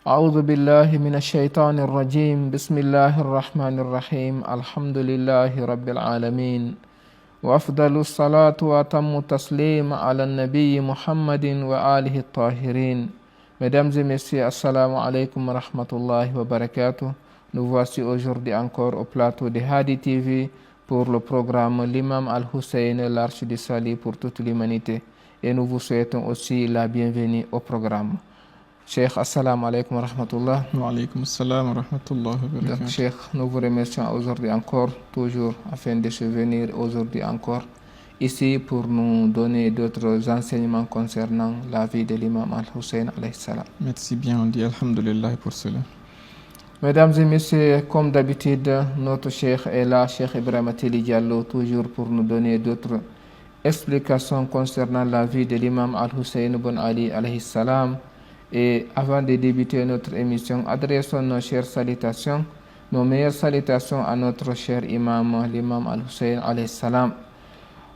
أعوذ بالله من الشيطان الرجيم بسم الله الرحمن الرحيم الحمد لله رب العالمين وأفضل الصلاة وأتم التسليم على النبي محمد وآله الطاهرين. Mesdames et messieurs, assalamu alaikum wa rahmatullahi wa barakatuh. Nous voici aujourd'hui encore au plateau de Hadi TV pour le programme L'Imam Al-Hussein, l'arche du salut pour toute l'humanité. Et nous vous souhaitons aussi la bienvenue au programme. Cheikh, assalamu alaikum wa rahmatullah. Wa alaikum assalam wa rahmatullah wa barakatuh. Donc, Cheikh, nous vous remercions aujourd'hui encore, toujours afin de se venir aujourd'hui encore ici pour nous donner d'autres enseignements concernant la vie de l'imam Al-Hussein alayhi salam. Merci bien, on dit alhamdulillah pour cela. Mesdames et messieurs, comme d'habitude, notre Cheikh est là, Cheikh Ibrahim Tili Diallo, toujours pour nous donner d'autres explications concernant la vie de l'imam Al-Hussein ibn Ali alayhi salam. Et avant de débuter notre émission, adressons nos chères salutations, nos meilleures salutations à notre cher imam, l'imam Al-Hussein alayhi salam.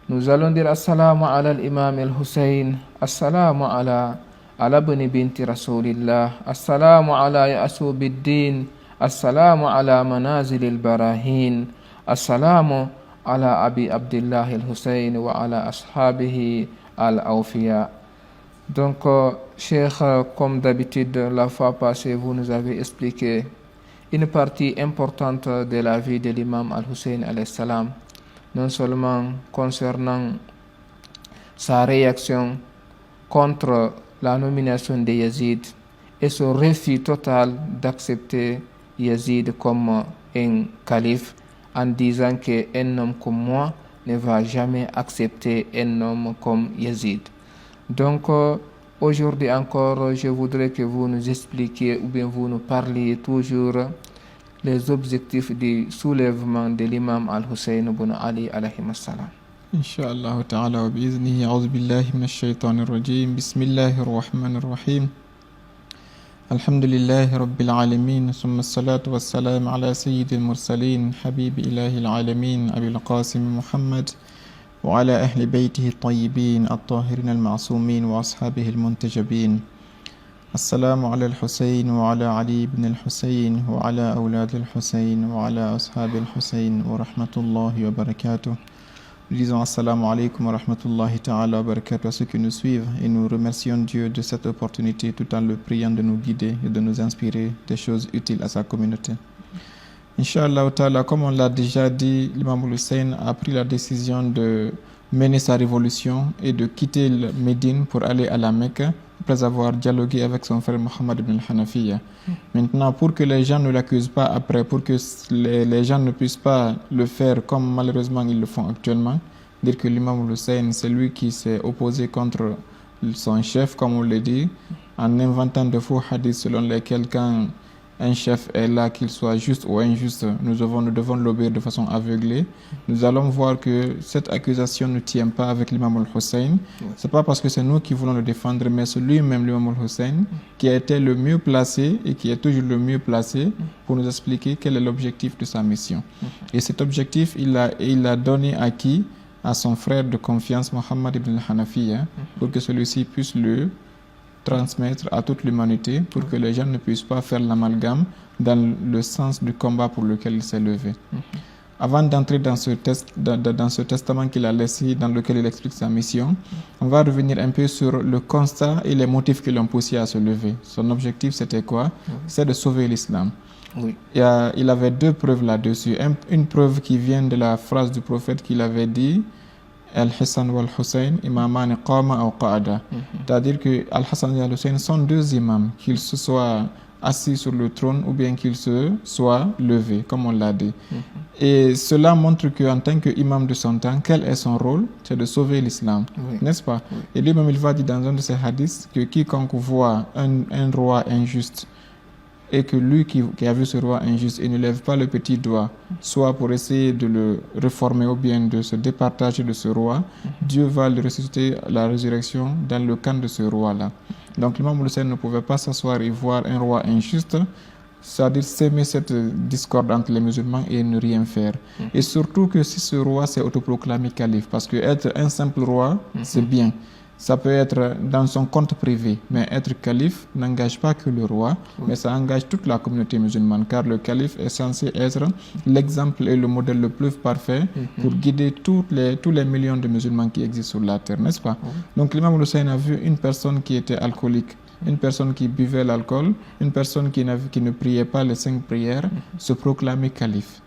Nous allons dire assalamu ala l'imam Al-Hussein, assalamu ala ibn binti Rasulillah, assalamu ala ya'asubiddin, assalamu ala manazil al-barahin, assalamu ala abi Abdullah Al-Hussein wa ala ashabihi al-awfiya. Donc, Cheikh, comme d'habitude, la fois passée, vous nous avez expliqué une partie importante de la vie de l'imam Al-Hussein alayhi salam, non seulement concernant sa réaction contre la nomination de Yazid et son refus total d'accepter Yazid comme un calife en disant qu'un homme comme moi ne va jamais accepter un homme comme Yazid. Donc, aujourd'hui encore, je voudrais que vous nous expliquiez ou bien vous nous parliez toujours les objectifs du soulèvement de l'imam Al-Hussein ibn Ali alayhi salam. Inch'Allah ta'ala wa bi'iznihi, a'udhu billahi minash shaitanir rajim, bismillahir rahmanir rahim. Alhamdulillahi rabbil alamin, summa salatu wassalam ala sayyidil mursalin, habibi ilahil alamin, abil qasim Muhammad وعلى أهل بيته الطيبين الطاهرين المعصومين وأصحابه المنتجبين. السلام على الحسين وعلى علي بن الحسين وعلى أولاد الحسين وعلى أصحاب الحسين ورحمة الله وبركاته. Nous disons assalamu alaikum wa rahmatullahi ta'ala wa barakatuh à ceux qui nous suivent et nous remercions Dieu de cette opportunité tout en le priant de nous guider et de nous inspirer des choses utiles à sa communauté. Inch'Allah ta'ala, comme on l'a déjà dit, l'imam Hussein a pris la décision de mener sa révolution et de quitter Médine pour aller à la Mecque après avoir dialogué avec son frère Mohammed ibn al-Hanafiya. Maintenant, pour que les gens ne l'accusent pas après, pour que les gens ne puissent pas le faire comme malheureusement ils le font actuellement, dire que l'imam Hussein c'est lui qui s'est opposé contre son chef, comme on le dit, en inventant de faux hadiths selon lesquels quand un chef est là, qu'il soit juste ou injuste, nous devons l'obéir de façon aveuglée. Nous allons voir que cette accusation ne tient pas avec l'imam Al-Hussein. C'est pas parce que c'est nous qui voulons le défendre, mais c'est lui-même, l'imam Al-Hussein, qui a été le mieux placé et qui est toujours le mieux placé pour nous expliquer quel est l'objectif de sa mission. Et cet objectif, il l'a donné à qui? À son frère de confiance, Mohammed ibn al-Hanafiya, pour que celui-ci puisse le transmettre à toute l'humanité pour que les gens ne puissent pas faire l'amalgame dans le sens du combat pour lequel il s'est levé. Avant d'entrer dans ce testament qu'il a laissé, dans lequel il explique sa mission, on va revenir un peu sur le constat et les motifs qui l'ont poussé à se lever. Son objectif, c'était quoi? C'est de sauver l'islam. Oui. Il avait deux preuves là-dessus. Une preuve qui vient de la phrase du prophète qu'il avait dit Al-Hassan ou Al-Hussein, imamani qama ou qa'ada. C'est-à-dire que Al-Hassan et Al-Hussein sont deux imams, qu'ils se soient assis sur le trône ou bien qu'ils se soient levés, comme on l'a dit. Et cela montre qu'en tant qu'imam de son temps, quel est son rôle? C'est de sauver l'islam, n'est-ce pas? Et lui-même, il va dire dans un de ses hadiths que quiconque voit un roi injuste et que lui qui a vu ce roi injuste et ne lève pas le petit doigt, soit pour essayer de le réformer ou bien de se départager de ce roi, Dieu va le ressusciter à la résurrection dans le camp de ce roi-là. Donc l'imam Hussein ne pouvait pas s'asseoir et voir un roi injuste, c'est-à-dire s'aimer cette discorde entre les musulmans et ne rien faire. Et surtout que si ce roi s'est autoproclamé calife, parce que être un simple roi, c'est bien. ça peut être dans son compte privé, mais être calife n'engage pas que le roi, mais ça engage toute la communauté musulmane, car le calife est censé être l'exemple et le modèle le plus parfait pour guider tous les millions de musulmans qui existent sur la terre, n'est-ce pas? Donc l'imam Hussein a vu une personne qui était alcoolique, une personne qui buvait l'alcool, une personne qui ne priait pas les 5 prières, se proclamer calife.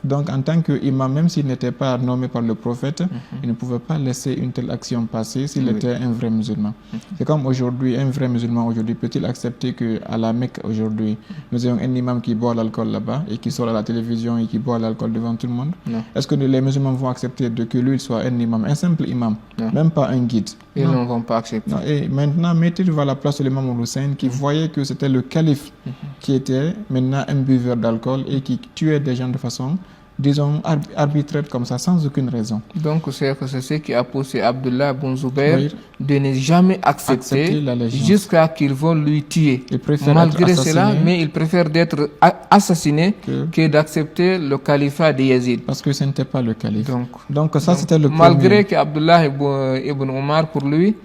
Donc, en tant qu'imam, même s'il n'était pas nommé par le prophète, il ne pouvait pas laisser une telle action passer s'il était un vrai musulman. C'est comme aujourd'hui, un vrai musulman aujourd'hui peut-il accepter qu'à la Mecque aujourd'hui, nous ayons un imam qui boit l'alcool là-bas et qui sort à la télévision et qui boit l'alcool devant tout le monde? Est-ce que les musulmans vont accepter que lui soit un imam, un simple imam, même pas un guide? Ils ne vont pas accepter. Non. Et maintenant, mettez-vous à la place de l'imam Hussein qui voyait que c'était le calife qui était maintenant un buveur d'alcool et qui tuait des gens de façon, disons, arbitraire comme ça, sans aucune raison. Donc c'est ce qui a poussé Abdullah ibn Zubayr de ne jamais accepter jusqu'à qu'ils vont lui tuer. Malgré cela, mais il préfère d'être assassiné que d'accepter le califat de Yazid. Parce que ce n'était pas le calife. Donc ça, c'était le malgré que Abdullah ibn Omar, pour lui,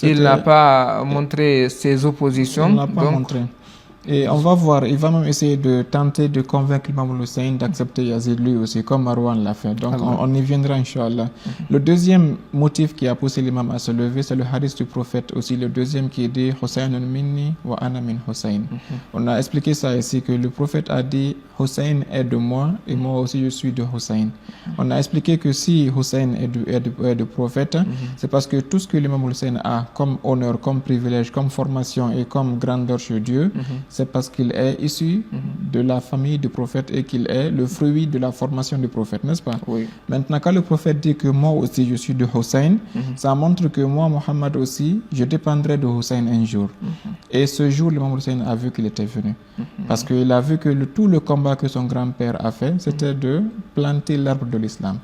il n'a pas montré ses oppositions. Il n'a pas montré. Et on va voir, il va même essayer de tenter de convaincre l'imam Hussein d'accepter Yazid lui aussi, comme Marwan l'a fait. Donc on y viendra, Inch'Allah. Le deuxième motif qui a poussé l'imam à se lever, c'est le hadith du prophète aussi, le deuxième qui dit « Hussainun minni wa ana min Hussein ». On a expliqué ça ici, que le prophète a dit « Hussein est de moi et moi aussi je suis de Hussein ». On a expliqué que si Hussein est de prophète, c'est parce que tout ce que l'imam Hussein a comme honneur, comme privilège, comme formation et comme grandeur chez Dieu, c'est parce qu'il est issu de la famille du prophète et qu'il est le fruit de la formation du prophète, n'est-ce pas? Maintenant, quand le prophète dit que moi aussi je suis de Hussein, ça montre que moi, Mohammed aussi, je dépendrai de Hussein un jour. Et ce jour, l'imam Hussein a vu qu'il était venu. Parce qu'il a vu que tout le combat que son grand-père a fait, c'était de planter l'arbre de l'islam.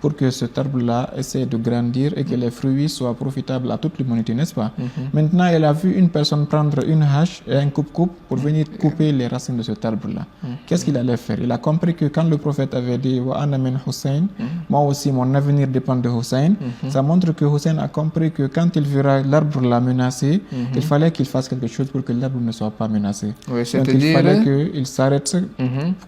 Pour que cet arbre-là essaie de grandir et que les fruits soient profitables à toute l'humanité, n'est-ce pas? Maintenant, il a vu une personne prendre une hache et un coupe-coupe pour venir couper les racines de cet arbre-là. Qu'est-ce qu'il allait faire? Il a compris que quand le prophète avait dit « Wa ana min Hussein », moi aussi mon avenir dépend de Hussein, ça montre que Hussein a compris que quand il verra l'arbre-là menacé, il fallait qu'il fasse quelque chose pour que l'arbre ne soit pas menacé. Donc il fallait qu'il s'arrête.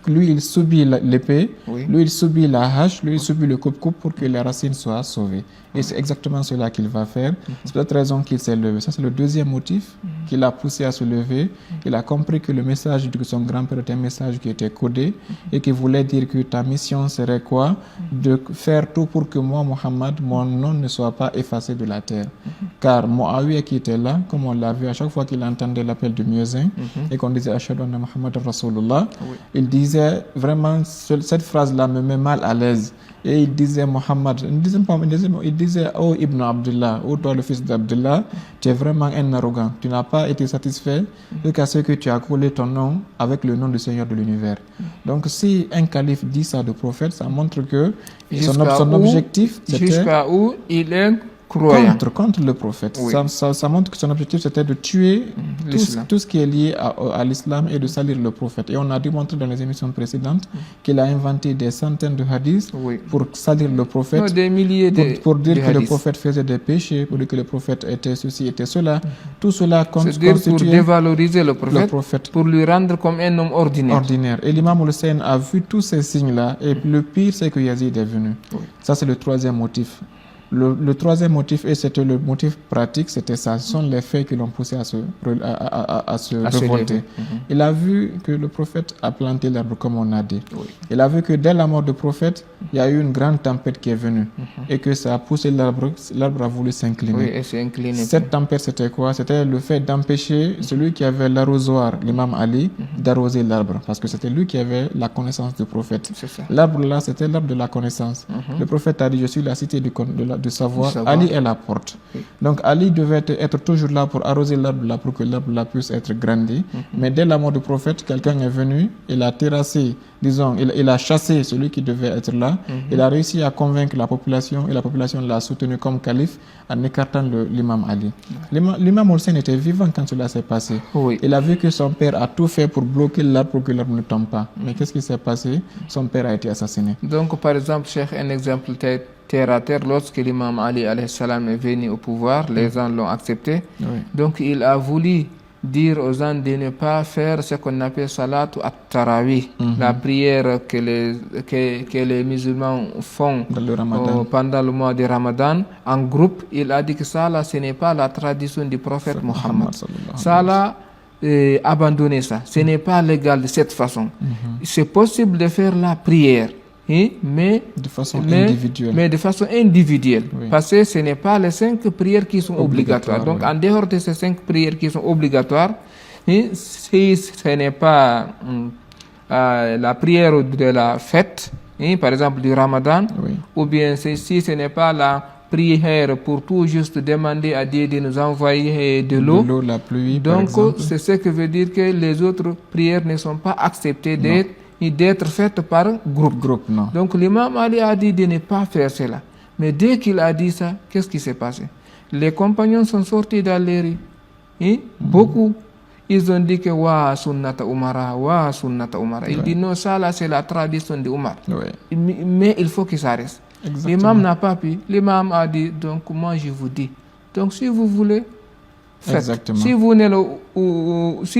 Lui, il subit l'épée, lui, il subit la hache, lui, il subit le coupe-coupe pour que les racines soient sauvées. Et c'est exactement cela qu'il va faire. C'est pour cette raison qu'il s'est levé. Ça, c'est le deuxième motif qui l'a poussé à se lever. Il a compris que le message de son grand-père était un message qui était codé et qui voulait dire que ta mission serait quoi? De faire tout pour que moi, Mohammed, mon nom ne soit pas effacé de la terre. Car Muawiyah qui était là, comme on l'a vu à chaque fois qu'il entendait l'appel du muezzin et qu'on disait Ashhadu anna Muhammadan Rasulullah, il disait vraiment, cette phrase-là me met mal à l'aise. Et il disait Mohammed, il disait oh Ibn Abdullah, oh toi le fils d'Abdullah, tu es vraiment un arrogant. Tu n'as pas été satisfait jusqu'à ce que tu as collé ton nom avec le nom du Seigneur de l'univers. Donc si un calife dit ça de prophète, ça montre que son objectif c'était jusqu'à où il est croyant. Contre le prophète. Ça montre que son objectif c'était de tuer tout ce qui est lié à l'islam et de salir le prophète. Et on a démontré dans les émissions précédentes qu'il a inventé des centaines de hadiths pour salir le prophète, des milliers pour dire que le prophète faisait des péchés, pour dire que le prophète était ceci, était cela. Tout cela constituait pour dévaloriser le prophète, pour lui rendre comme un homme ordinaire. Et l'imam Hussein a vu tous ces signes-là et le pire c'est que Yazid est venu. Ça c'est le troisième motif. Le troisième motif, et c'était le motif pratique, c'était ça. Ce sont les faits qui l'ont poussé à se révolter. Il a vu que le prophète a planté l'arbre, comme on a dit. Il a vu que dès la mort du prophète, il y a eu une grande tempête qui est venue. Et que ça a poussé l'arbre a voulu s'incliner. Cette tempête, c'était quoi? C'était le fait d'empêcher celui qui avait l'arrosoir, l'imam Ali, d'arroser l'arbre. Parce que c'était lui qui avait la connaissance du prophète. L'arbre là, c'était l'arbre de la connaissance. Le prophète a dit, je suis la cité de savoir. Ali est la porte. Donc Ali devait être toujours là pour arroser l'arbre là, pour que l'arbre là puisse être grandi. Mais dès la mort du prophète, quelqu'un est venu, il a terrassé, disons, il a chassé celui qui devait être là. Il a réussi à convaincre la population et la population l'a soutenu comme calife en écartant l'imam Ali. L'imam Hussein était vivant quand cela s'est passé. Il a vu que son père a tout fait pour bloquer l'arbre pour que l'arbre ne tombe pas. Mais qu'est-ce qui s'est passé? Son père a été assassiné. Donc par exemple, Cheikh, un exemple terre à terre. Lorsque l'imam Ali alayhi salam est venu au pouvoir, les gens l'ont accepté. Oui. Donc il a voulu dire aux gens de ne pas faire ce qu'on appelle salatu at-tarawih, la prière que les musulmans font Dans le Ramadan. pendant le mois de Ramadan en groupe. Il a dit que ça là, ce n'est pas la tradition du prophète Mohammed. Ça là, abandonnez ça. Ce n'est pas légal de cette façon. C'est possible de faire la prière, mais de façon individuelle. Mais de façon individuelle. Oui. Parce que ce n'est pas les 5 prières qui sont obligatoires. Donc, en dehors de ces 5 prières qui sont obligatoires, si ce n'est pas la prière de la fête, par exemple du Ramadan, Oui. ou bien si ce n'est pas la prière pour tout juste demander à Dieu de nous envoyer de l'eau. De l'eau, la pluie, par Donc, exemple. c'est ce que veut dire que les autres prières ne sont pas acceptées d'être faites par groupe. Non. Donc, l'imam Ali a dit de ne pas faire cela. Mais dès qu'il a dit ça, qu'est-ce qui s'est passé? Les compagnons sont sortis dans les rues. Beaucoup. Ils ont dit que wa sunnata Umara, wa sunnata Umara. Il dit non, ça là, c'est la tradition de Umar. Oui. Mais il faut que ça reste. L'imam n'a pas pu. L'imam a dit, donc moi je vous dis. Donc si vous voulez, faites. Exactement. Si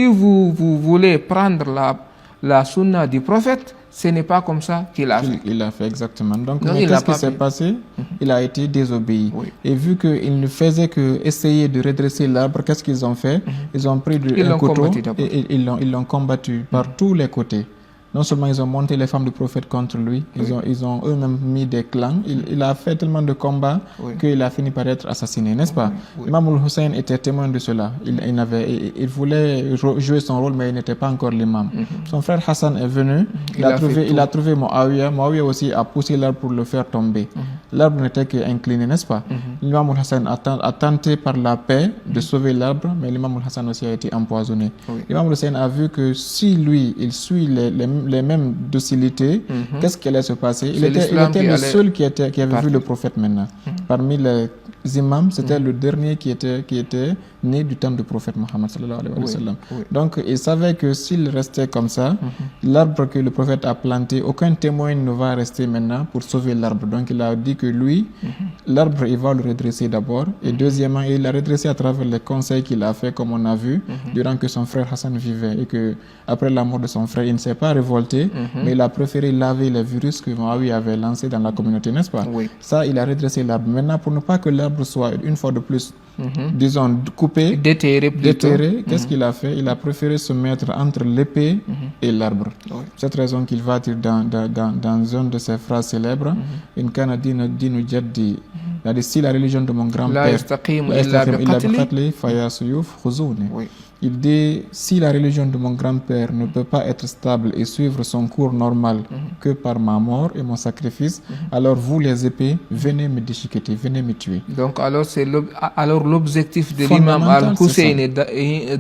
vous voulez prendre la sunna du prophète, ce n'est pas comme ça qu'il a fait. Il a fait exactement. Donc, Non, qu'est-ce qui s'est passé? Il a été désobéi. Oui. Et vu qu'il ne faisait que essayer de redresser l'arbre, qu'est-ce qu'ils ont fait? Ils ont pris un couteau et ils l'ont combattu par tous les côtés. Non seulement ils ont monté les femmes du prophète contre lui, ils ont eux-mêmes mis des clans. Il a fait tellement de combats qu'il a fini par être assassiné, n'est-ce pas? Imam al-Hussein était témoin de cela. Il voulait jouer son rôle, mais il n'était pas encore l'imam. Son frère Hassan est venu, il a trouvé Muawiyah. Muawiyah aussi a poussé l'arbre pour le faire tomber. L'arbre n'était qu'incliné, n'est-ce pas? L'imam al-Hassan a tenté par la paix de sauver l'arbre, mais l'imam al-Hassan aussi a été empoisonné. L'imam al-Hussein a vu que si lui, il suit les mêmes docilités, qu'est-ce qui allait se passer? Il était le seul qui avait vu le prophète maintenant. Parmi les imams, c'était le dernier qui était né du temps du prophète Mohammed sallallahu alayhi wa sallam. Donc, il savait que s'il restait comme ça, l'arbre que le prophète a planté, aucun témoin ne va rester maintenant pour sauver l'arbre. Donc, il a dit que lui, l'arbre, il va le redresser d'abord. Et deuxièmement, il l'a redressé à travers les conseils qu'il a fait, comme on a vu, durant que son frère Hassan vivait. Et que après la mort de son frère, il ne s'est pas révolté, mais il a préféré laver les virus que Muawiyah avait lancés dans la communauté, n'est-ce pas? Ça, il a redressé l'arbre. Maintenant, pour ne pas que l'arbre soit une fois de plus, disons, coupé, déterré, qu'est-ce qu'il a fait? Il a préféré se mettre entre l'épée et l'arbre. C'est cette raison qu'il va dire dans une de ses phrases célèbres, In kana dinu jaddi, si la religion de mon grand-père, il dit, si la religion de mon grand-père ne peut pas être stable et suivre son cours normal que par ma mort et mon sacrifice, alors vous les épées, venez me déchiqueter, venez me tuer. Donc alors l'objectif de l'imam al-Hussein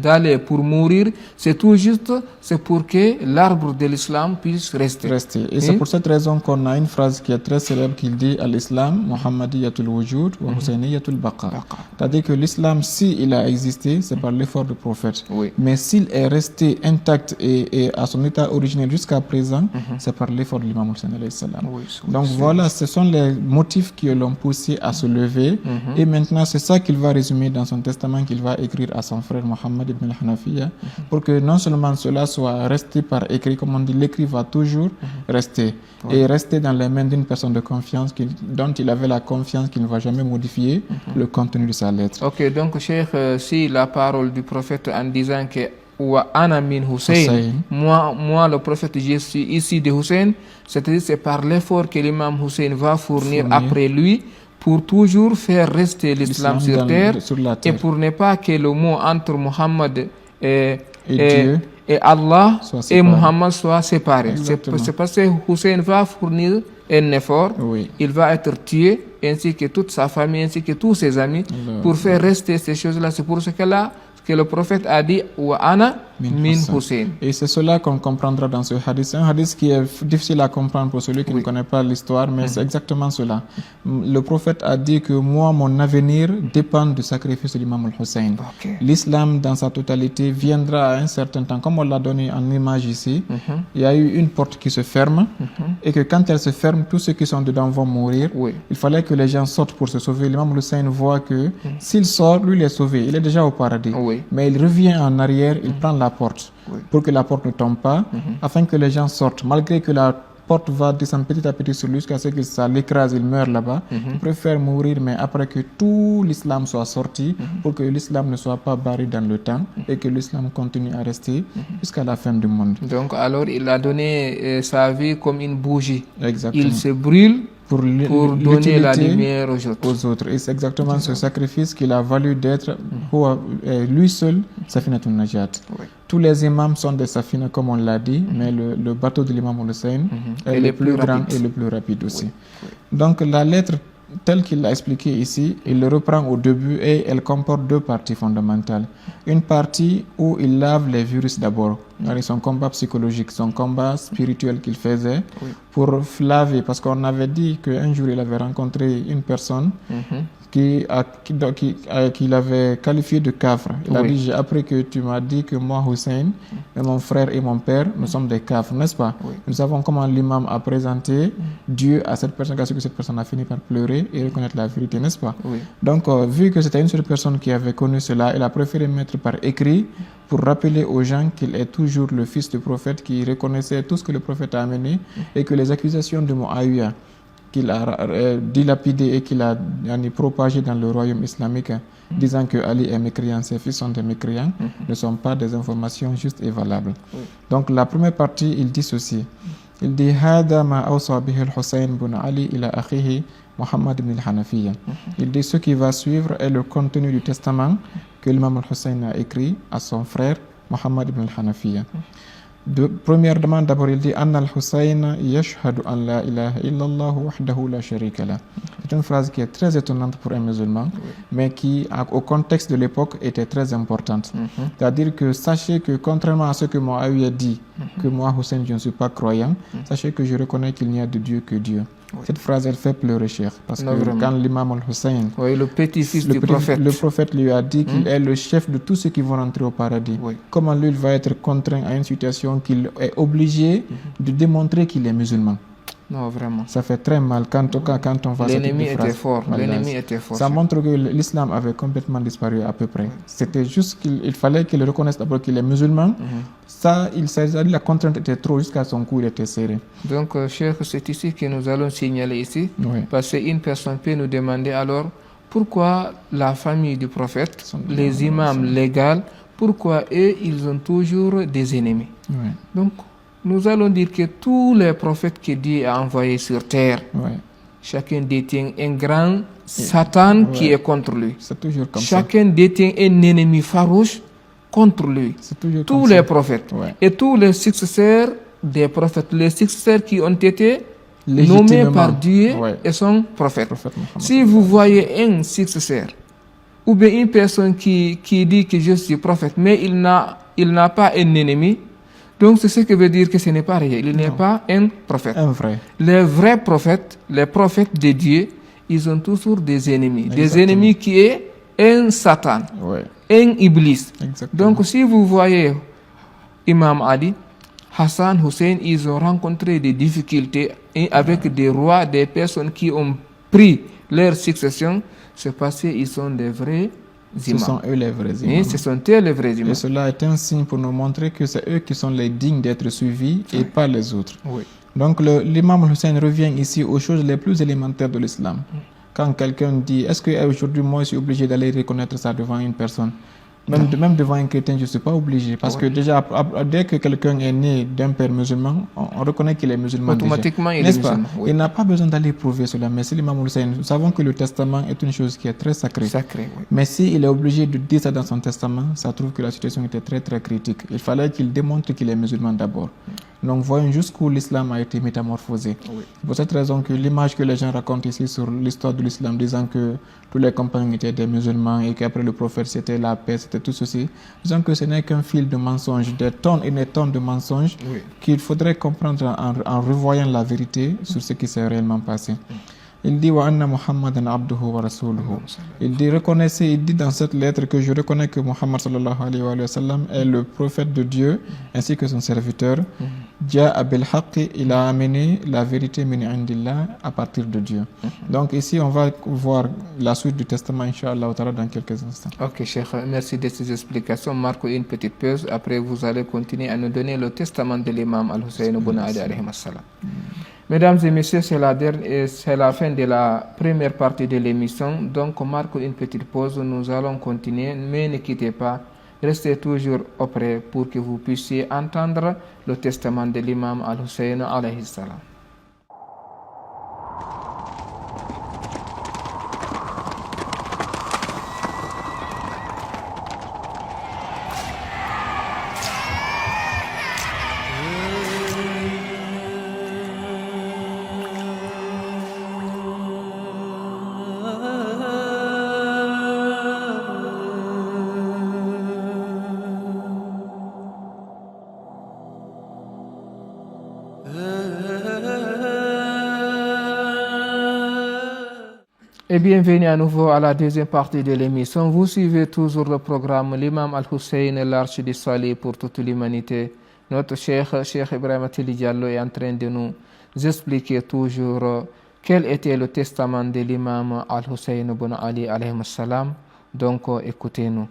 d'aller pour mourir, c'est tout juste, c'est pour que l'arbre de l'islam puisse rester. Et c'est pour cette raison qu'on a une phrase qui est très célèbre qui dit à l'islam, Muhammadiyatul wujud wa Husseiniyatul baqa. C'est-à-dire que l'islam, s'il a existé, c'est par l'effort du prophète. Mais s'il est resté intact et à son état originel jusqu'à présent, c'est par l'effort de l'imam Hussein alayhi salam. Donc voilà, ce sont les motifs qui l'ont poussé à se lever. Et maintenant, c'est ça qu'il va résumer dans son testament qu'il va écrire à son frère Mohammed ibn al-Hanafiya, pour que non seulement cela soit resté par écrit, comme on dit, l'écrit va toujours rester. Et rester dans les mains d'une personne de confiance dont il avait la confiance qu'il ne va jamais modifier le contenu de sa lettre. Ok, donc Cheikh, si la parole du prophète en disant que wa ana min Hussein, moi le prophète, je suis ici de Hussein, c'est-à-dire c'est par l'effort que l'imam Hussein va fournir après lui pour toujours faire rester l'islam sur terre, et pour ne pas que le mot entre Muhammad et Allah et Muhammad soit séparé. C'est parce que Hussein va fournir un effort, il va être tué, ainsi que toute sa famille, ainsi que tous ses amis, pour faire rester ces choses-là. C'est pour ce que là, que le prophète a dit, wa ana min Hussein. Et c'est cela qu'on comprendra dans ce hadith. C'est un hadith qui est difficile à comprendre pour celui qui ne connaît pas l'histoire, mais c'est exactement cela. Le prophète a dit que moi, mon avenir dépend du sacrifice de l'imam al-Hussein. L'islam dans sa totalité viendra à un certain temps, comme on l'a donné en image ici. Il y a eu une porte qui se ferme et que quand elle se ferme, tous ceux qui sont dedans vont mourir. Il fallait que les gens sortent pour se sauver. L'imam al-Hussein voit que s'il sort, lui il est sauvé, il est déjà au paradis. Mais il revient en arrière, il prend la porte pour que la porte ne tombe pas, afin que les gens sortent. Malgré que la porte va descendre petit à petit sur lui jusqu'à ce que ça l'écrase, il meurt là-bas. Il préfère mourir, mais après que tout l'islam soit sorti, pour que l'islam ne soit pas barré dans le temps et que l'islam continue à rester jusqu'à la fin du monde. Donc alors il a donné sa vie comme une bougie. Exactement. Il se brûle pour donner la lumière aux autres. Et c'est exactement ce sacrifice qu'il a valu d'être lui seul Safinatun Najat. Tous les imams sont des Safina comme on l'a dit, mais le bateau de l'imam Hussein est le plus grand et le plus rapide aussi. Donc la lettre telle qu'il l'a expliqué ici, il le reprend au début et elle comporte deux parties fondamentales. Une partie où il lave les virus d'abord, son combat psychologique, son combat spirituel qu'il faisait pour laver, parce qu'on avait dit qu'un jour il avait rencontré une personne qu'il avait qualifié de kafre. Il a dit, j'ai appris que tu m'as dit que moi, Hussein, et mon frère et mon père, nous sommes des kafres, n'est-ce pas? Nous savons comment l'imam a présenté Dieu à cette personne, parce que cette personne a fini par pleurer et reconnaître la vérité, n'est-ce pas? Donc, vu que c'était une seule personne qui avait connu cela, il a préféré mettre par écrit pour rappeler aux gens qu'il est toujours le fils du prophète, qui reconnaissait tout ce que le prophète a amené et que les accusations de Muawiyah qu'il a dilapidé et qu'il a propagé dans le royaume islamique, disant que Ali est mécréant, ses fils sont des mécréants, ne sont pas des informations justes et valables. Donc la première partie, il dit ceci. Il dit Hada ma awsa bihi al-Hussein bin Ali ila akhihi Muhammad ibn al-Hanafiya. Il dit ce qui va suivre est le contenu du testament que l'imam al-Hussein a écrit à son frère Muhammad ibn al-Hanafiya. Premièrement, d'abord, il dit Anna al-Hussein yashhadu an la ilaha illallah wahdahu la sharika la. C'est une phrase qui est très étonnante pour un musulman, mais qui, au contexte de l'époque, était très importante. C'est-à-dire que sachez que, contrairement à ce que Muawiyah dit, que moi, Hussein, je ne suis pas croyant, sachez que je reconnais qu'il n'y a de Dieu que Dieu. Cette phrase, elle fait pleurer, cher. Parce que quand l'imam al-Hussein, le petit-fils du prophète, le prophète lui a dit qu'il est le chef de tous ceux qui vont rentrer au paradis. Comment lui, il va être contraint à une situation qu'il est obligé de démontrer qu'il est musulman? Non, vraiment. Ça fait très mal quand on voit cette L'ennemi phrase. était fort. L'ennemi était fort. Ça montre que l'islam avait complètement disparu à peu près. C'était juste qu'il fallait qu'il reconnaisse d'abord qu'il est musulman. Ça, la contrainte était trop, jusqu'à son cou, il était serré. Donc, cher, c'est ici que nous allons signaler ici. Parce qu'une personne peut nous demander alors pourquoi la famille du prophète, les imams légaux, pourquoi eux, ils ont toujours des ennemis. Donc, nous allons dire que tous les prophètes que Dieu a envoyés sur terre, chacun détient un grand Satan qui est contre lui. C'est toujours comme chacun détient un ennemi farouche contre lui. Tous les prophètes et tous les successeurs des prophètes, les successeurs qui ont été nommés par Dieu et son prophète. Si vous voyez un successeur ou bien une personne qui dit que je suis prophète, mais il n'a pas un ennemi, donc c'est ce qui veut dire que ce n'est pas réel. Il n'est pas un prophète. Les vrais prophètes, les prophètes de Dieu, ils ont toujours des ennemis. Des ennemis qui est un Satan, un Iblis. Donc si vous voyez Imam Ali, Hassan, Hussein, ils ont rencontré des difficultés avec des rois, des personnes qui ont pris leur succession. C'est parce qu'ils sont des vrais imams. Ce sont eux les vrais imams. Ce sont eux les vrais imams. Et cela est un signe pour nous montrer que c'est eux qui sont les dignes d'être suivis et pas les autres. Donc l'imam Hussein revient ici aux choses les plus élémentaires de l'islam. Quand quelqu'un dit, est-ce qu'aujourd'hui moi je suis obligé d'aller reconnaître ça devant une personne? Même devant un chrétien, je ne suis pas obligé. Parce que déjà, dès que quelqu'un est né d'un père musulman, on reconnaît qu'il est musulman. Automatiquement, il est musulman. Il n'a pas besoin d'aller prouver cela. Mais si l'imam Hussein, nous savons que le testament est une chose qui est très sacrée. Mais s'il est obligé de dire ça dans son testament, ça trouve que la situation était très très critique. Il fallait qu'il démontre qu'il est musulman d'abord. Donc voyons jusqu'où l'islam a été métamorphosé. C'est pour cette raison que l'image que les gens racontent ici sur l'histoire de l'islam, disant que tous les compagnons étaient des musulmans et qu'après le prophète c'était la paix, c'était et tout ceci. Disons que ce n'est qu'un fil de mensonges, des tonnes et des tonnes de mensonges qu'il faudrait comprendre en revoyant la vérité sur ce qui s'est réellement passé. Il dit wa anna Muhammadan abduhu wa rasuluhu. Il dit reconnaissez, il dit dans cette lettre que je reconnais que Muhammad sallallahu alayhi wa sallam est le prophète de Dieu ainsi que son serviteur. Ja'a bil haqqi, il a amené la vérité min indillah à partir de Dieu. Donc ici on va voir la suite du testament inchallah dans quelques instants. Ok Cheikh, merci de ces explications. Marquons une petite pause, après vous allez continuer à nous donner le testament de l'imam Al-Hussein ibn Ali alayhi salam. Mesdames et messieurs, c'est la fin de la première partie de l'émission. Donc, on marque une petite pause. Nous allons continuer, mais ne quittez pas. Restez toujours auprès pour que vous puissiez entendre le testament de l'imam Al-Hussein alayhi salam. Et bienvenue à nouveau à la deuxième partie de l'émission. Vous suivez toujours le programme l'imam Al-Hussein, l'arche du salut pour toute l'humanité. Notre Cheikh Ibrahima Telli Diallo est en train de nous expliquer toujours quel était le testament de l'imam Al-Hussein ibn Ali alayhi salam. Donc écoutez-nous.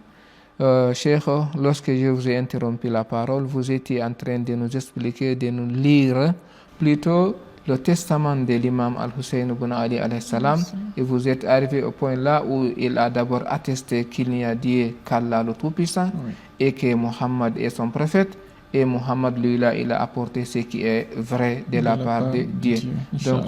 Cheikh, lorsque je vous ai interrompu la parole, vous étiez en train de nous expliquer, de nous lire plutôt le testament de l'imam Al-Hussein ibn Ali alayhi salam, et vous êtes arrivé au point là où il a d'abord attesté qu'il n'y a Dieu qu'Allah le Tout-Puissant et que Muhammad est son prophète, et Muhammad lui là il a apporté ce qui est vrai de la part de Dieu. Donc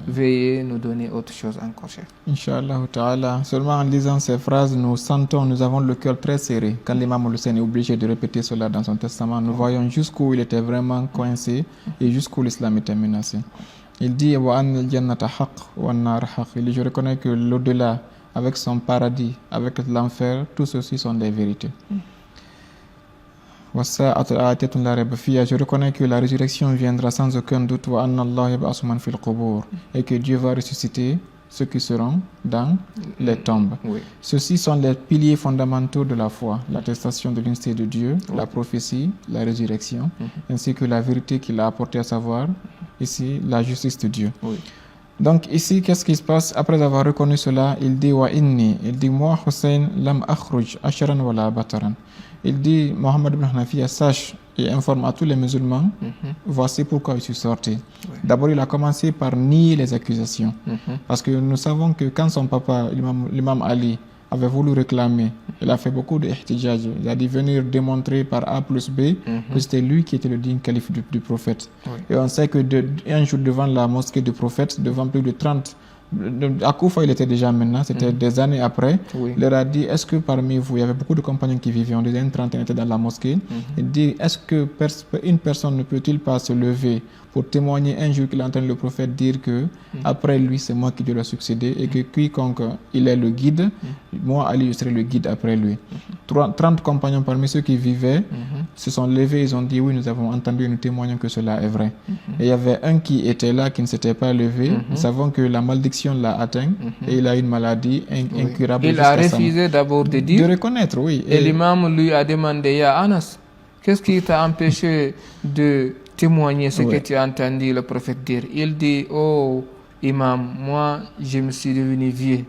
veuillez nous donner autre chose encore, chef. Inch'Allah ta'ala, seulement en lisant ces phrases, nous avons le cœur très serré. Quand l'imam Al-Hussein est obligé de répéter cela dans son testament, nous voyons jusqu'où il était vraiment coincé et jusqu'où l'islam était menacé. Il dit wa anna al-jannata haqq wa an-nar haqq. Il dit je reconnais que l'au-delà, avec son paradis, avec l'enfer, tout ceci sont des vérités. Je reconnais que la résurrection viendra sans aucun doute et que Dieu va ressusciter ceux qui seront dans les tombes. Ceux-ci sont les piliers fondamentaux de la foi, l'attestation de l'unité de Dieu, la prophétie, la résurrection, ainsi que la vérité qu'il a apportée, à savoir ici la justice de Dieu. Donc ici, qu'est-ce qui se passe? Après avoir reconnu cela, il dit wa inni, il dit moi Hussein lam akhruj asharan wala bataran. Il dit Mohammed ibn Hanafiya sache et informe à tous les musulmans, voici pourquoi je suis sorti. D'abord, il a commencé par nier les accusations, parce que nous savons que quand son papa, l'imam Ali, avait voulu réclamer, il a fait beaucoup de ihtijaj. Il a dit venir démontrer par A plus B que c'était lui qui était le digne calife du prophète. Et on sait que un jour devant la mosquée du prophète, devant plus de 30, à Koufa il était déjà maintenant, c'était des années après, il leur a dit est-ce que parmi vous, il y avait beaucoup de compagnons qui vivaient, on disait une trentaine étaient dans la mosquée, il dit est-ce que une personne ne peut-il pas se lever pour témoigner un jour qu'il a entendu le prophète dire que après lui c'est moi qui dois succéder et que quiconque il est le guide, moi Ali je serai le guide après lui. 30 compagnons parmi ceux qui vivaient se sont levés, ils ont dit oui nous avons entendu et nous témoignons que cela est vrai. Et il y avait un qui était là qui ne s'était pas levé, nous savons que la malédiction l'a atteint et il a une maladie incurable. Il a refusé d'abord de dire, de reconnaître, et l'imam lui a demandé ya Anas, qu'est-ce qui t'a empêché de témoigner ce que tu as entendu le prophète dire? Il dit oh imam, moi je me suis devenu vieux,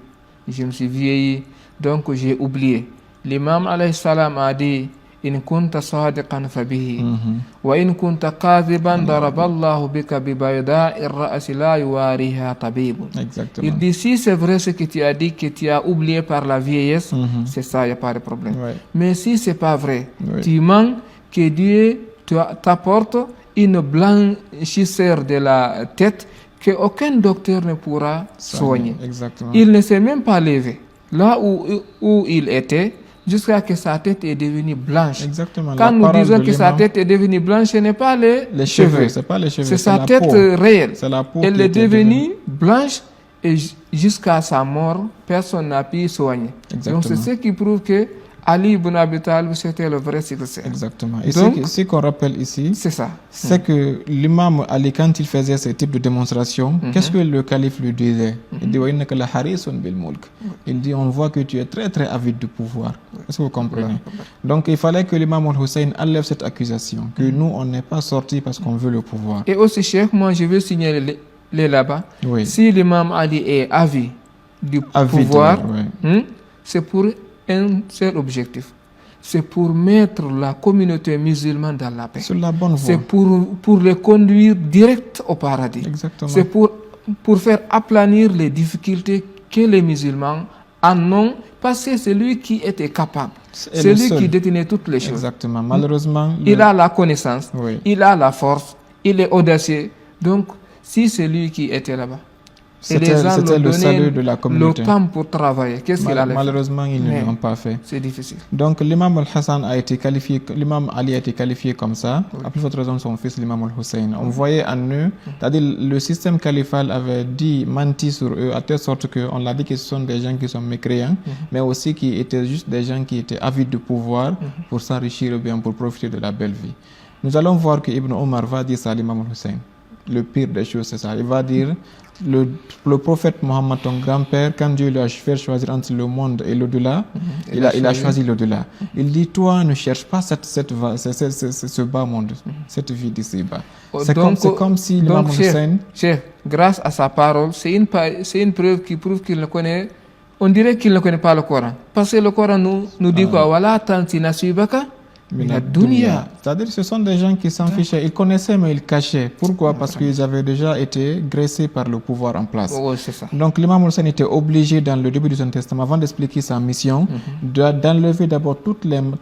je me suis vieilli, donc j'ai oublié. L'imam alayhi salam a dit in kunta sadiqan fabihi wa in kunta kadhiban daraballahu bika bi bayda'ir ra's la yuwariha tabib. Il dit si c'est vrai ce que tu as dit, que tu as oublié par la vieillesse, c'est ça, il n'y a pas de problème. Mais si c'est pas vrai, tu mens, que Dieu t'apporte une blanchisseur de la tête que aucun docteur ne pourra soigner. Il ne s'est même pas levé là où il était jusqu'à ce que sa tête est devenue blanche. Quand nous disons que sa tête est devenue blanche, ce n'est pas les cheveux, c'est sa tête réelle. Elle est devenue blanche et jusqu'à sa mort, personne n'a pu soigner. Donc c'est ce qui prouve que Ali ibn Abi Talib, c'était le vrai successeur. Exactement. Et Donc, ce qu'on rappelle ici, c'est ça. C'est que l'imam Ali, quand il faisait ce type de démonstration, qu'est-ce que le calife lui disait? Il dit, il dit, on voit que tu es très très avide de pouvoir. Est-ce que vous comprenez? Donc il fallait que l'imam Al-Hussein enlève cette accusation, que nous, on n'est pas sortis parce qu'on veut le pouvoir. Et aussi, Cheikh, moi, je veux signaler là-bas, Oui. si l'imam Ali est avide du pouvoir, c'est pour un seul objectif. C'est pour mettre la communauté musulmane dans la paix. Sur la bonne voie. C'est pour les conduire direct au paradis. Exactement. C'est pour faire aplanir les difficultés que les musulmans en ont, parce que c'est lui qui était capable. C'est lui qui détenait toutes les choses. Exactement. Malheureusement, il a la connaissance, il a la force, il est audacieux. Donc, si c'est lui qui était là-bas, c'était le salut de la communauté. Le temps pour travailler. Qu'est-ce qu'il a fait? Malheureusement, ils ne l'ont pas fait. C'est difficile. Donc l'imam Al-Hassan a été qualifié, l'imam Ali a été qualifié comme ça. À plus forte raison, son fils, l'imam Al-Hussein. On voyait en eux, c'est-à-dire le système califal avait menti sur eux, à telle sorte qu'on l'a dit que ce sont des gens qui sont mécréants, mais aussi qui étaient juste des gens qui étaient avides de pouvoir pour s'enrichir ou bien pour profiter de la belle vie. Nous allons voir que Ibn Omar va dire ça à l'imam Al-Hussein. Le pire des choses, c'est ça. Il va dire, le prophète Mohammed, ton grand-père, quand Dieu lui a fait choisir entre le monde et l'au-delà, il a choisi l'au-delà. Il dit, toi, ne cherche pas ce bas monde, cette vie d'ici-bas. C'est comme si l'imam Hussein... Chef, grâce à sa parole, c'est une preuve qui prouve qu'il ne connaît... On dirait qu'il ne connaît pas le Coran. Parce que le Coran nous dit quoi? Voilà, tanti nasibaka. C'est-à-dire ce sont des gens qui s'en fichaient. Ils connaissaient mais ils cachaient. Pourquoi? Parce qu'ils avaient déjà été graissés par le pouvoir en place. C'est ça. Donc l'imam Hussein était obligé dans le début du Ancien Testament, avant d'expliquer sa mission, d'enlever d'abord tous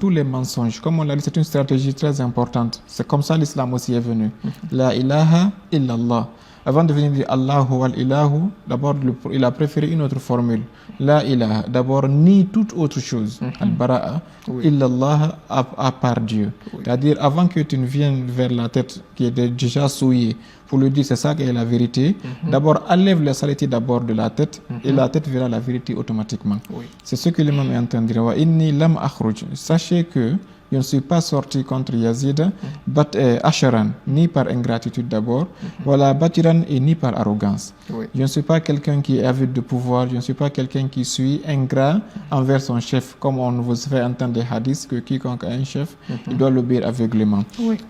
les mensonges. Comme on l'a dit, c'est une stratégie très importante. C'est comme ça l'islam aussi est venu. La ilaha illallah. Avant de venir dire Allahu wal-ilahu, d'abord il a préféré une autre formule. La ilaha, d'abord ni toute autre chose. Al-bara'a, illallah à part Dieu. C'est-à-dire avant que tu ne viennes vers la tête qui était déjà souillée pour lui dire c'est ça qui est la vérité, d'abord enlève la saleté d'abord de la tête et la tête verra la vérité automatiquement. C'est ce que l'imam est en train de dire. Wa inni lam akhruj. Sachez que je ne suis pas sorti contre Yazid, Asharan, ni par ingratitude d'abord, voilà, Batiran et ni par arrogance. Je ne suis pas quelqu'un qui est avide de pouvoir, je ne suis pas quelqu'un qui suis ingrat envers son chef, comme on vous fait entendre des hadiths que quiconque a un chef, il doit l'obéir aveuglément.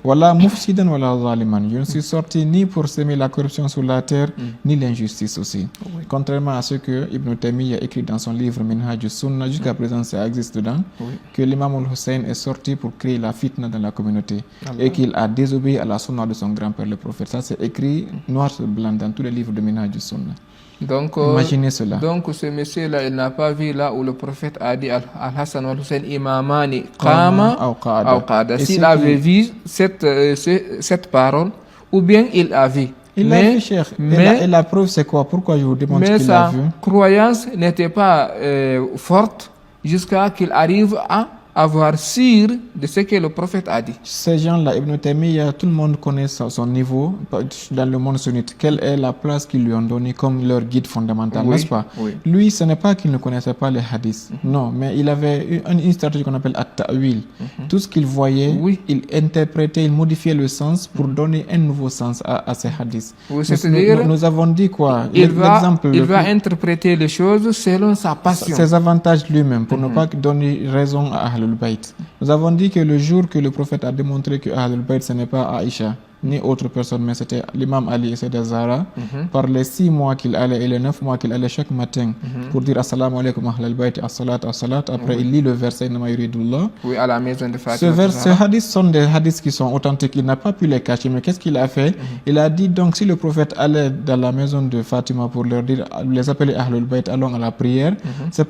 Voilà, Mufsidan wala zaliman. Je ne suis sorti ni pour semer la corruption sur la terre, ni l'injustice aussi. Contrairement à ce que Ibn Taymiyyah a écrit dans son livre Minhaj Sunnah, jusqu'à présent ça existe dedans, que l'imam Al-Hussein est sorti pour créer la fitna dans la communauté et qu'il a désobéi à la sunna de son grand-père le prophète. Ça c'est écrit noir sur blanc dans tous les livres de Minhaj Sunnah. Donc, imaginez cela. Donc ce monsieur-là, il n'a pas vu là où le prophète a dit Al-Hassan wal-Hussein imamani qama aw qada. S'il avait vu cette parole, ou bien il a vu. Il l'a vu, cher. Et la preuve c'est quoi? Pourquoi je vous demande qu'il l'a vu? Mais sa croyance n'était pas forte jusqu'à qu'il arrive à avoir sûr de ce que le prophète a dit. Ces gens-là, Ibn Taymiyyah, tout le monde connaît son niveau dans le monde sunnite. Quelle est la place qu'ils lui ont donnée comme leur guide fondamental, n'est-ce pas? Lui, ce n'est pas qu'il ne connaissait pas les hadiths, non, mais il avait une stratégie qu'on appelle at-ta'wil. Tout ce qu'il voyait, il interprétait, il modifiait le sens pour donner un nouveau sens à ces hadiths. Nous avons dit quoi? Il va interpréter les choses selon sa passion. Ses avantages lui-même, pour ne pas donner raison à Ahlul Bayt. Nous avons dit que le jour que le prophète a démontré que Ahlul Bayt ce n'est pas Aïcha ni autre personne, mais c'était l'imam Ali et Sayyidah Zahra, par les 6 mois qu'il allait et les 9 mois qu'il allait chaque matin pour dire Assalamu alaikum Ahlul Bayt, as-salat, as-salat. Après, il lit le verset Nama yuridullah. Oui, à la maison de Fatima. Ces hadiths sont des hadiths qui sont authentiques. Il n'a pas pu les cacher, mais qu'est-ce qu'il a fait? Il a dit donc si le prophète allait dans la maison de Fatima pour leur dire, les appeler Ahlul Bayt, allons à la prière,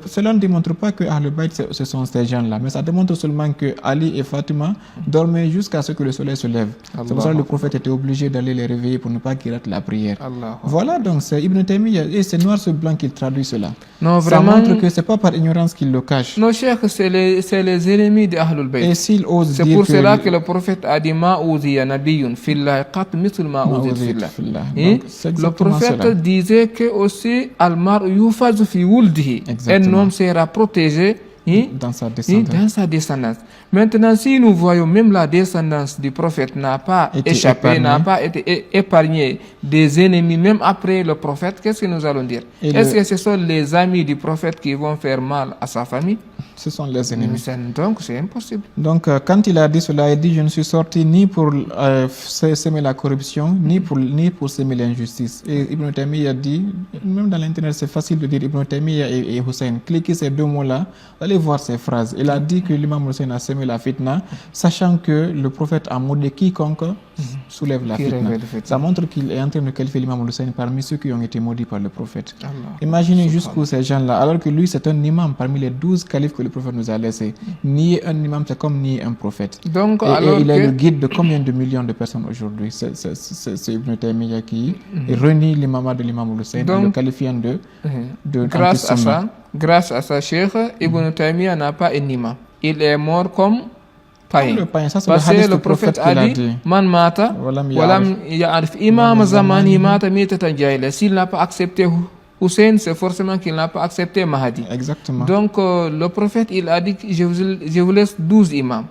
cela ne démontre pas que Ahlul Bayt ce sont ces gens-là, mais ça démontre seulement que Ali et Fatima dormaient jusqu'à ce que le soleil se lève. C'est pour ça que le prophète était obligé d'aller les réveiller pour ne pas qu'ils ratent la prière. Voilà, donc c'est Ibn Taymiyyah et c'est noir sur blanc qu'il traduit cela. Non, ça montre que c'est pas par ignorance qu'il le cache. Non, cheikh, c'est les ennemis de Ahlul Bayt. Et s'il ose c'est pour cela que le prophète a dit ma ouziya nabiyyun fillah qat mithl ma ouziya fillah. Le prophète disait que aussi al-mar yufaz fi wuldihi. Un homme sera protégé dans sa descendance. Dans sa descendance. Maintenant, si nous voyons même la descendance du prophète n'a pas échappé, n'a pas été épargnée des ennemis, même après le prophète, qu'est-ce que nous allons dire? Est-ce que ce sont les amis du prophète qui vont faire mal à sa famille? Ce sont les ennemis. Donc, c'est impossible. Donc, quand il a dit cela, il dit, je ne suis sorti ni pour semer la corruption, ni pour semer l'injustice. Et Ibn Taymiyyah a dit, même dans l'internet, c'est facile de dire Ibn Taymiyyah et Hussein. Cliquez ces deux mots-là, allez voir ces phrases. Il a dit que l'imam Hussein a semé la fitna, sachant que le prophète a maudit quiconque soulève la fitna. Ça montre qu'il est en train de qualifier l'imam Hussein parmi ceux qui ont été maudits par le prophète. Imaginez jusqu'où ces gens-là, alors que lui, c'est un imam parmi les 12 califes que le prophèt nous a laissés. Nier un imam, c'est comme nier un prophète. Donc, et il est le guide de combien de millions de personnes aujourd'hui? C'est Ibn Taymiyyah qui renie l'imam de l'imam Hussein en le qualifiant de grâce à sa cheikh, Ibn Taymiyyah n'a pas un imam. Il est mort comme païen. Ça, parce que le prophète a dit Man mata, walam ya'arif imam zamani mata mitatan jahila. S'il n'a pas accepté Hussein, c'est forcément qu'il n'a pas accepté Mahdi. Exactement. Donc, le prophète, il a dit je vous laisse 12 imams.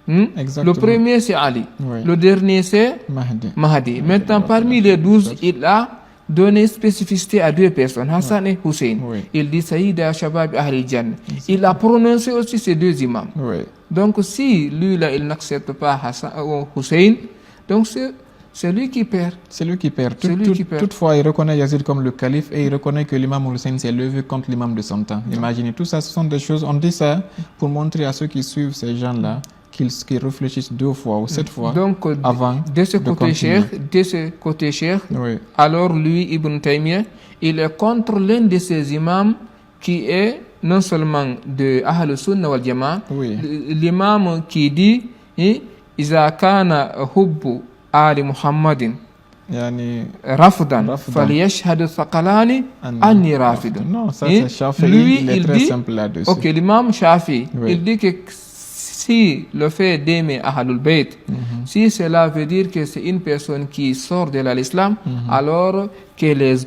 Le premier, c'est Ali. Oui. Le dernier, c'est Mahdi. Maintenant, parmi les 12, il a donné spécificité à 2 personnes, Hassan et Hussein. Oui. Il dit Saïda Shabab Ahli Jannah. Il a prononcé aussi ces 2 imams. Oui. Donc, si lui, là, il n'accepte pas Hassan ou Hussein, donc c'est lui qui perd. C'est lui qui perd. Toutefois, il reconnaît Yazid comme le calife et il reconnaît que l'imam Hussein s'est levé contre l'imam de son temps. Imaginez, tout ça, ce sont des choses, on dit ça pour montrer à ceux qui suivent ces gens-là qu'ils réfléchissent 2 fois ou 7 fois avant de ce côté cher, oui. Alors lui, Ibn Taymiyyah, il est contre l'un de ces imams qui est non seulement de Ahl Sunnah wal Jama'a, l'imam qui dit Iza kana hubbu Ali Muhammadin rafdan falyashhadu thaqalani anni rafid. Non, ça c'est Shafi'i, il est très simple là-dessus. Ok, l'imam Shafi'i, il dit que si le fait d'aimer Ahlul Bayt, si cela veut dire que c'est une personne qui sort de l'islam, alors que les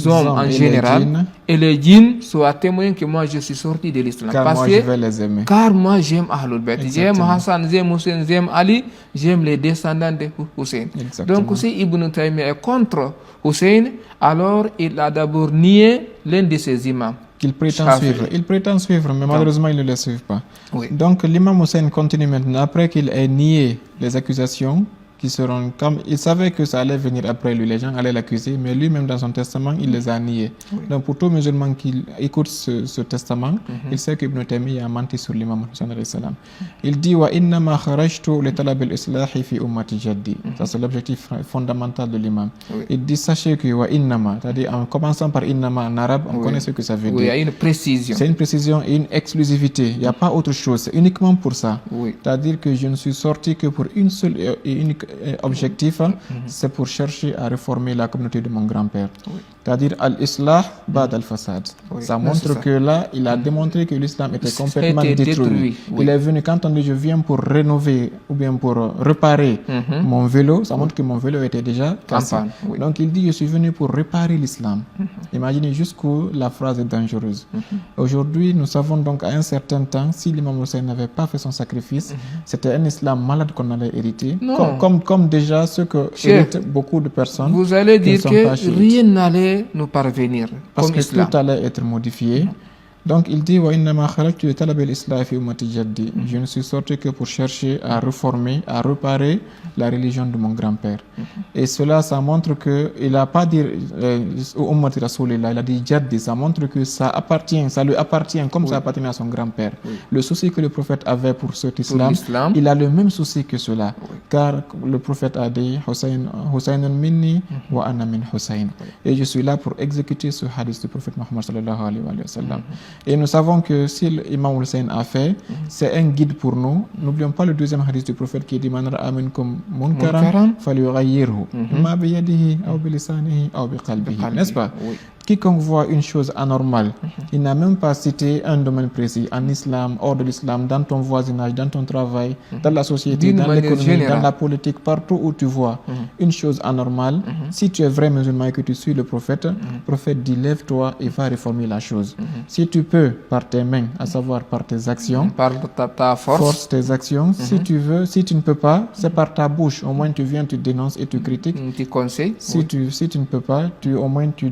hommes en général et les djinns soient témoins que moi je suis sorti de l'islam. Car moi je vais les aimer. Car moi j'aime Ahlul Bayt. J'aime Hassan, j'aime Hussein, j'aime Ali, j'aime les descendants de Hussein. Donc si Ibn Taymiyyah est contre Hussein, alors il a d'abord nié l'un de ses imams. Qu'il prétend suivre. Il prétend suivre, mais malheureusement, il ne les suit pas. Oui. Donc, l'imam Hussein continue maintenant. Après qu'il ait nié les accusations, qui seront comme... Il savait que ça allait venir après lui, les gens allaient l'accuser, mais lui-même, dans son testament, il les a niés. Oui. Donc, pour tout musulman qui écoute ce testament, il sait qu'Ibn Taymiyyah a menti sur l'imam Hussein alayhi salam. Il dit « Wa innama kharajtu li talab al-islahi fi ummati jaddi ». Ça, c'est l'objectif fondamental de l'imam. Oui. Il dit « Sachez que wa innama », c'est-à-dire en commençant par innama en arabe, on connaît ce que ça veut dire. Oui, il y a une précision. C'est une précision et une exclusivité. Il n'y a pas autre chose. C'est uniquement pour ça. Oui. C'est-à-dire que je ne suis sorti que pour une seule et unique objectif, c'est pour chercher à réformer la communauté de mon grand-père. Oui. C'est-à-dire al-islah ba'd al-fasad. Oui. Ça montre que là, il a démontré que l'islam était complètement détruit. Oui. Il est venu, quand on dit je viens pour rénover ou bien pour réparer mon vélo, ça montre que mon vélo était déjà cassé. Oui. Donc il dit je suis venu pour réparer l'islam. Imaginez jusqu'où la phrase est dangereuse. Aujourd'hui, nous savons donc à un certain temps, si l'imam Hussein n'avait pas fait son sacrifice, c'était un islam malade qu'on allait hériter. Comme déjà ce que héritent beaucoup de personnes. Vous allez dire que rien n'allait nous parvenir. Parce que tout allait être modifié. Donc il dit wa innama kharajtu li talab al-islah fi ummati jaddi. Je ne suis sorti que pour chercher à réformer, à réparer la religion de mon grand-père. Et cela, ça montre que il n'a pas dit ummati rasulillah, il a dit jaddi. Ça montre que ça lui appartient comme ça appartenait à son grand-père. Le souci que le prophète avait pour cet islam, il a le même souci que cela. Car le prophèt a dit Hussainun minni wa ana min Hussain. Et je suis là pour exécuter ce hadith du prophète Muhammad sallallahu alayhi wa sallam. Et nous savons que si l'imam Hussein a fait, c'est un guide pour nous. N'oublions pas le deuxième hadith du prophète qui dit Man ra'a minkum munkaran falyughayyirhu ma bi yadihi aw bi lisanihi aw bi qalbihi. N'est-ce pas? quiconque voit une chose anormale, il n'a même pas cité un domaine précis, en islam, hors de l'islam, dans ton voisinage, dans ton travail, dans la société, dans l'économie, dans la politique, partout où tu vois une chose anormale, si tu es vrai musulman et que tu suis le prophète, le prophète dit lève-toi et va réformer la chose. Si tu peux, par tes mains, à savoir par tes actions, par ta force, tes actions, si tu veux, si tu ne peux pas, c'est par ta bouche, au moins tu viens, tu dénonces et tu critiques. Tu conseilles. Si tu ne peux pas, au moins tu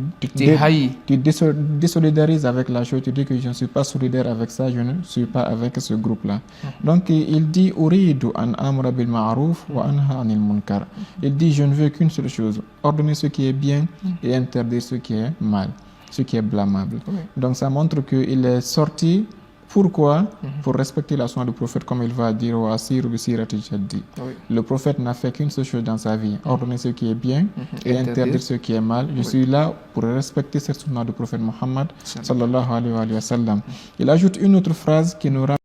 désolidarises avec la chose, tu dis que je ne suis pas solidaire avec ça, je ne suis pas avec ce groupe-là. Donc il dit Uridu an amra bil ma'ruf wa anha anil munkar. Il dit je ne veux qu'une seule chose, ordonner ce qui est bien et interdire ce qui est mal, ce qui est blâmable. Donc ça montre qu'il est sorti. Pourquoi? Pour respecter la sunna du prophète, comme il va dire au Asiru bi sirati jaddi. Le prophète n'a fait qu'une seule chose dans sa vie, ordonner ce qui est bien et interdire ce qui est mal. Je suis là pour respecter cette sunna du prophète Mohammed sallallahu alayhi wa sallam. Il ajoute une autre phrase qui nous rappelle